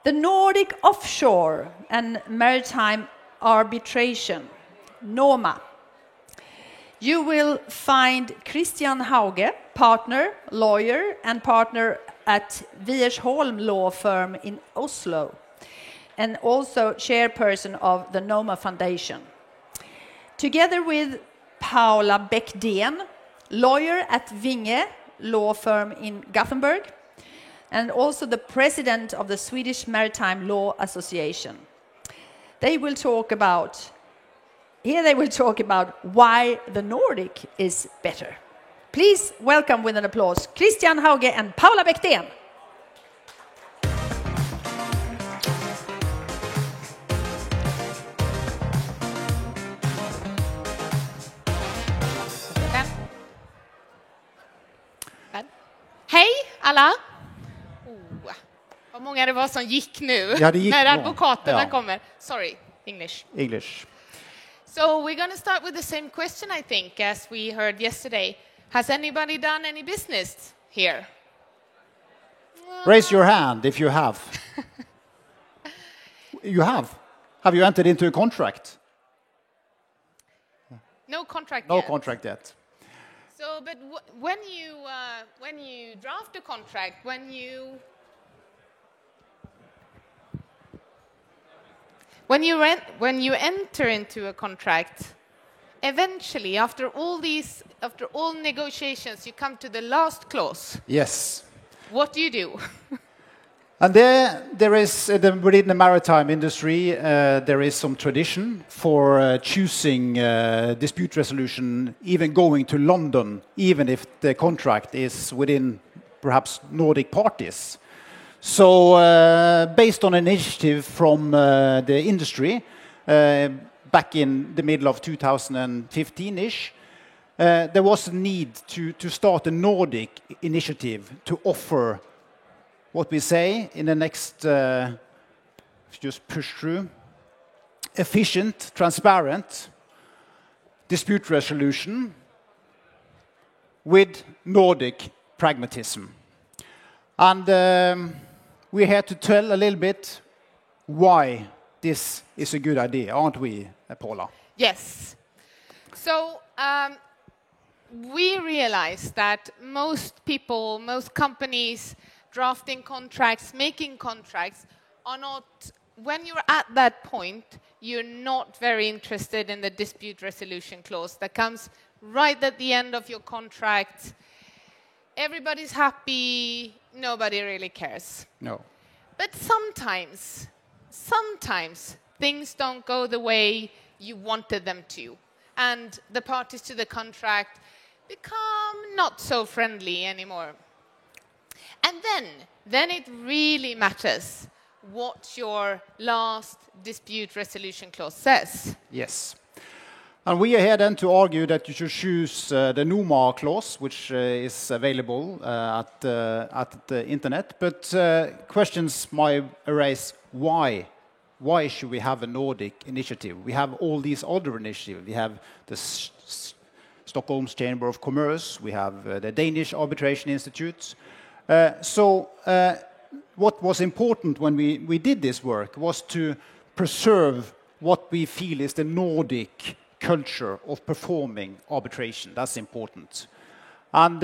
The Nordic Offshore and Maritime Arbitration, NOMA. You will find Christian Hauge, partner, lawyer, and partner at Wiersholm law firm in Oslo, and also chairperson of the NOMA Foundation. Together with Paula Bäckden, lawyer at Vinge law firm in Gothenburg, and also the president of the Swedish Maritime Law Association. They will talk about why the Nordic is better. Please welcome with an applause Christian Hauge and Paula Bäckden. Hej alla! Vad många det var som gick nu när advokaterna kommer. Sorry, English. So we're going to start with the same question, I think, as we heard yesterday. Has anybody done any business here? Raise your hand if you have. You have? Have you entered into a contract? No contract No yet. contract yet. So, but when you draft a contract, when you enter into a contract, eventually, after all negotiations, you come to the last clause. Yes. What do you do? And there is, within the maritime industry, there is some tradition for choosing dispute resolution, even going to London, even if the contract is within perhaps Nordic parties. So based on an initiative from the industry back in the middle of 2015-ish, there was a need to start a Nordic initiative to offer what we say in the next, just push through, efficient, transparent dispute resolution with Nordic pragmatism. And we're here to tell a little bit why this is a good idea, aren't we, Paula? Yes. So we realize that most people, most companies, drafting contracts, making contracts, are not, when you're at that point, you're not very interested in the dispute resolution clause that comes right at the end of your contract. Everybody's happy, nobody really cares. No. But sometimes things don't go the way you wanted them to, and the parties to the contract become not so friendly anymore. And then it really matters what your last dispute resolution clause says. Yes. And we are here then to argue that you should choose the NOMA clause, which is available at the internet. But questions might arise, why? Why should we have a Nordic initiative? We have all these other initiatives. We have the Stockholm's Chamber of Commerce. We have the Danish Arbitration Institute. So what was important when we did this work was to preserve what we feel is the Nordic culture of performing arbitration. That's important. And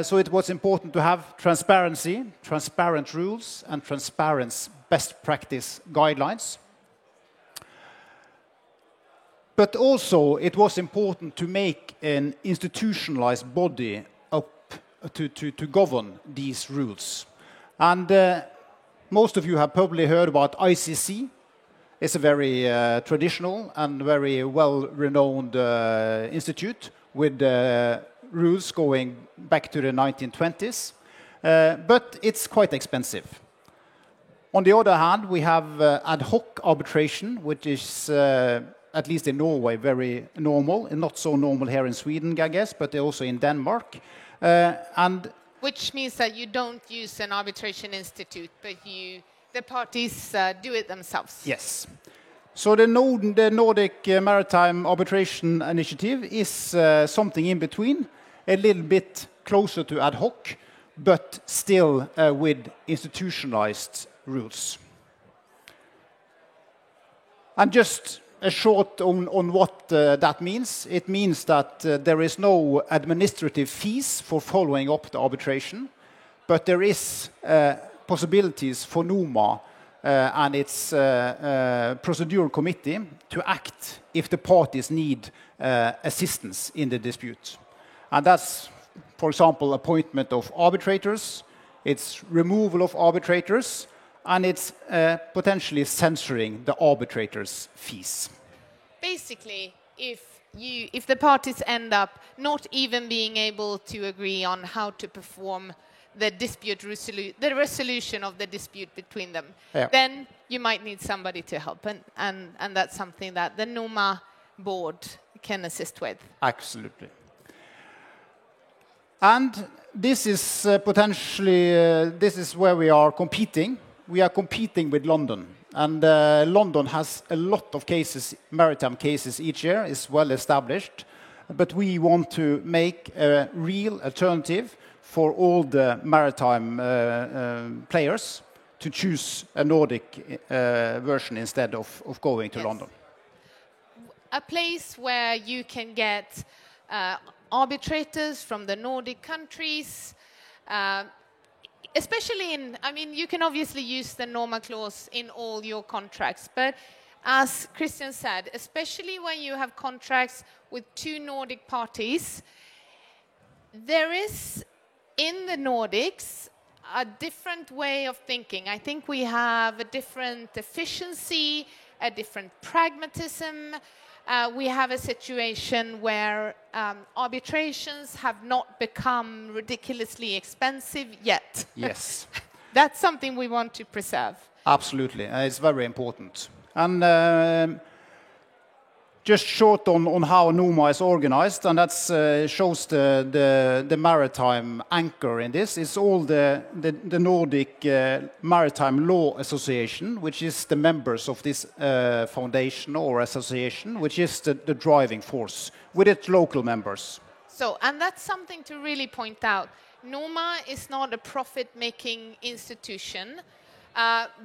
so it was important to have transparency, transparent rules, and transparent best practice guidelines. But also it was important to make an institutionalized body to govern these rules. And most of you have probably heard about ICC. It's a very traditional and very well-renowned institute with rules going back to the 1920s. But it's quite expensive. On the other hand, we have ad hoc arbitration, which is, at least in Norway, very normal, and not so normal here in Sweden, I guess, but also in Denmark. Which means that you don't use an arbitration institute, but the parties do it themselves. Yes. So the Nordic Maritime Arbitration Initiative is something in between, a little bit closer to ad hoc, but still with institutionalized rules. And just a short on what that means. It means that there is no administrative fees for following up the arbitration, but there is possibilities for NOMA and its procedural committee to act if the parties need assistance in the dispute. And that's, for example, appointment of arbitrators, it's removal of arbitrators, and it's potentially censoring the arbitrators' fees. Basically, if the parties end up not even being able to agree on how to perform the resolution of the dispute between them, then you might need somebody to help, and that's something that the NOMA board can assist with. Absolutely. And this is potentially, this is where we are competing. We are competing with London. And London has a lot of cases, maritime cases each year, is well established. But we want to make a real alternative for all the maritime players to choose a Nordic version instead of going to London. A place where you can get arbitrators from the Nordic countries, especially you can obviously use the NOMA clause in all your contracts, but as Christian said, especially when you have contracts with two Nordic parties, there is in the Nordics a different way of thinking. I think we have a different efficiency, a different pragmatism. We have a situation where arbitrations have not become ridiculously expensive yet. Yes. That's something we want to preserve. Absolutely. It's very important. And just short on how NOMA is organized, and that shows the maritime anchor in this. It's all the Nordic Maritime Law Association, which is the members of this foundation or association, which is the driving force with its local members. So, and that's something to really point out. NOMA is not a profit-making institution.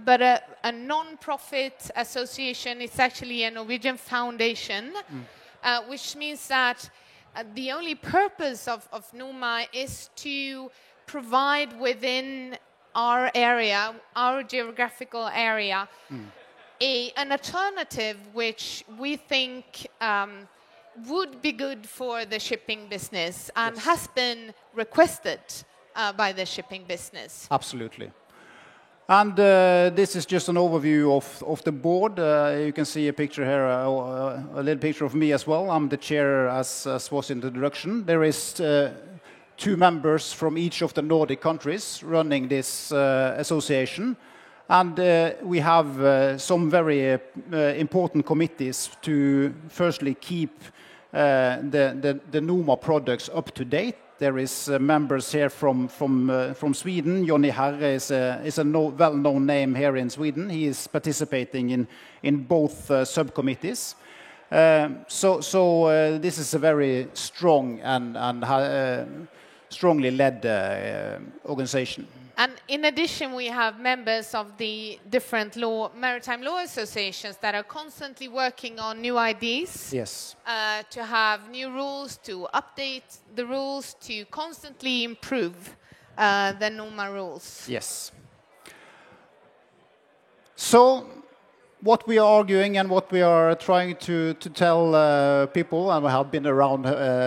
But a non-profit association is actually a Norwegian foundation, which means that the only purpose of NOMA is to provide within our area, our geographical area, an alternative which we think would be good for the shipping business and has been requested by the shipping business. Absolutely. And this is just an overview of the board. You can see a picture here, a little picture of me as well. I'm the chair, as was in the introduction. There is two members from each of the Nordic countries running this association. And we have some very important committees to firstly keep the NOMA products up to date. There is members here from Sweden. Johnny Herre is a well-known name here in Sweden. He is participating in both subcommittees. So this is a very strong and strongly led organization. And in addition, we have members of the different maritime law associations that are constantly working on new ideas. Yes. To have new rules, to update the rules, to constantly improve the NOMA rules. Yes. So what we are arguing and what we are trying to tell people, and I have been around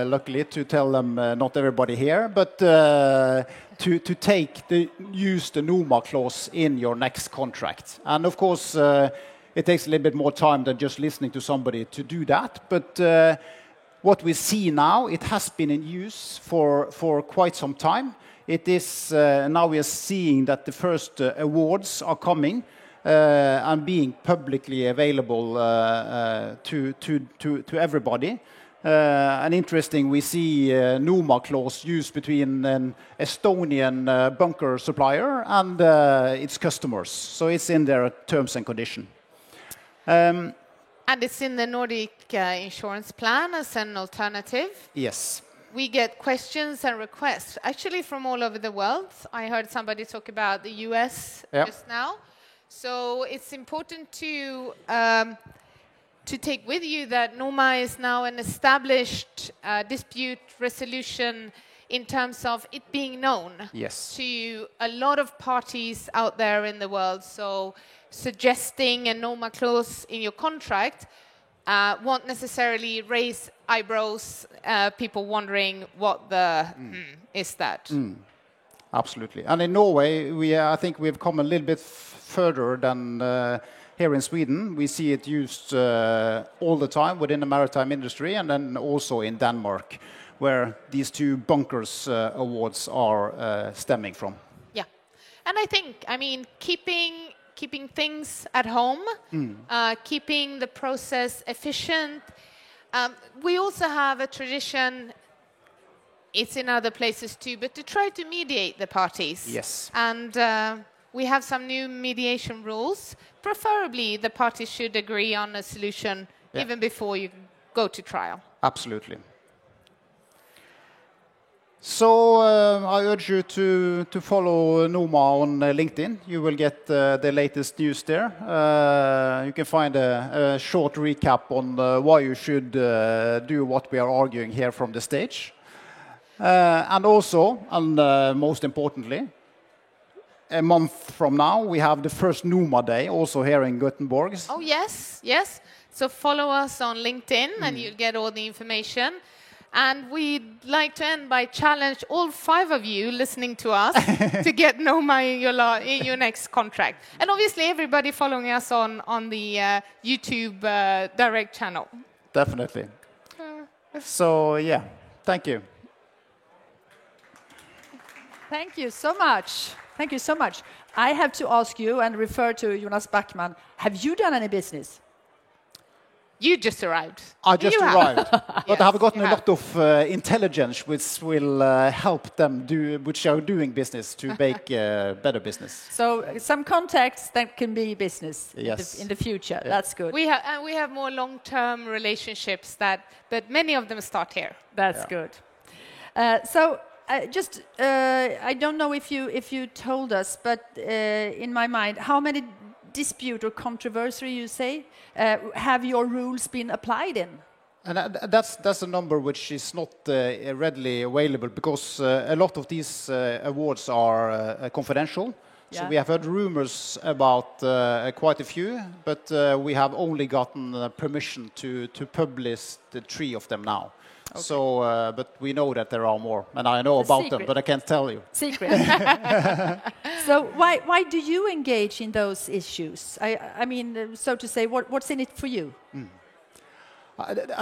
luckily to tell them, not everybody here, but to use the NOMA clause in your next contract. And of course, it takes a little bit more time than just listening to somebody to do that. But what we see now, it has been in use for quite some time. It is now we are seeing that the first awards are coming. And being publicly available to everybody. And interesting, we see NOMA clause used between an Estonian bunker supplier and its customers. So it's in their terms and conditions. And it's in the Nordic insurance plan as an alternative. Yes. We get questions and requests, actually from all over the world. I heard somebody talk about the US just now. So it's important to to take with you that Noma is now an established dispute resolution in terms of it being known Yes. to a lot of parties out there in the world. So suggesting a Noma clause in your contract won't necessarily raise eyebrows, people wondering what the is that. Absolutely. And in Norway, I think we've come a little bit further than here in Sweden. We see it used all the time within the maritime industry, and then also in Denmark, where these two bunkers awards are stemming from. Yeah. And I mean, keeping things at home, keeping the process efficient. We also have a tradition, it's in other places too, but to try to mediate the parties. Yes. And we have some new mediation rules. Preferably, the parties should agree on a solution even before you go to trial. Absolutely. So I urge you to follow Noma on LinkedIn. You will get the latest news there. You can find a short recap on why you should do what we are arguing here from the stage. And also, and most importantly, a month from now, we have the first Noma Day, also here in Gothenburg. Oh, yes, yes. So follow us on LinkedIn and you'll get all the information. And we'd like to end by challenge all 5 of you listening to us to get Noma in your next contract. And obviously everybody following us on the YouTube direct channel. Definitely. So, yeah, thank you. Thank you so much. Thank you so much. I have to ask you and refer to Jonas Backman. Have you done any business? You just arrived. I just You have. arrived, but Yes, I have gotten you a have. lot of intelligence which will help them which are doing business to make better business. So some contacts that can be business Yes. in the future. That's good. We have more long-term relationships but many of them start here. That's good. I don't know if you told us, but in my mind, how many dispute or controversy you say have your rules been applied in? And that's a number which is not readily available because a lot of these awards are confidential. So we have heard rumors about quite a few, but we have only gotten permission to publish the 3 of them now. Okay. So, but we know that there are more, and I know about them, but I can't tell you. Secret. So why do you engage in those issues? I mean, so to say, what's in it for you?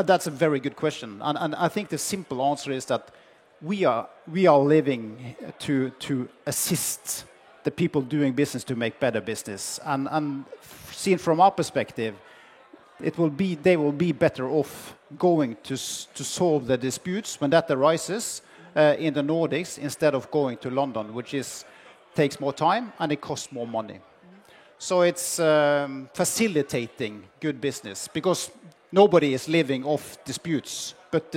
That's a very good question, and I think the simple answer is that we are living to assist the people doing business to make better business, and seen from our perspective, they will be better off going to solve the disputes when that arises in the Nordics instead of going to London, which takes more time and it costs more money. So it's facilitating good business because nobody is living off disputes, but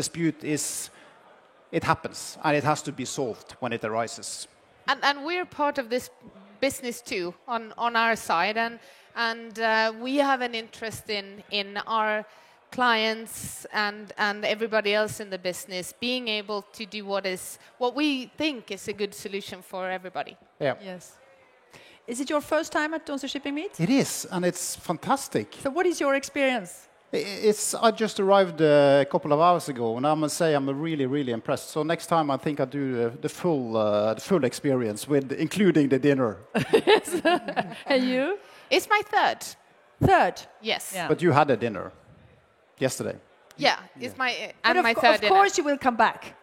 it happens and it has to be solved when it arises. And we're part of this business too on our side, and we have an interest in our clients and everybody else in the business being able to do what we think is a good solution for everybody. Yeah. Yes. Is it your first time at Donsö Shipping Meet? It is, and it's fantastic. So what is your experience? I just arrived a couple of hours ago, and I must say I'm really, really impressed. So next time I think I'll do the full experience, including the dinner. And you? It's my third. Yes. Yeah. But you had a dinner yesterday. Yeah, it's my But my third of dinner. course you will come back.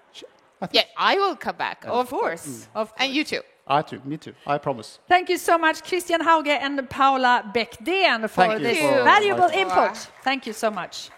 Yeah, I will come back, of course. Of course. And you too. I too, me too, I promise. Thank you so much, Christian Hauge and Paula Bäckden, for Thank you this for valuable inviting input. Thank you so much.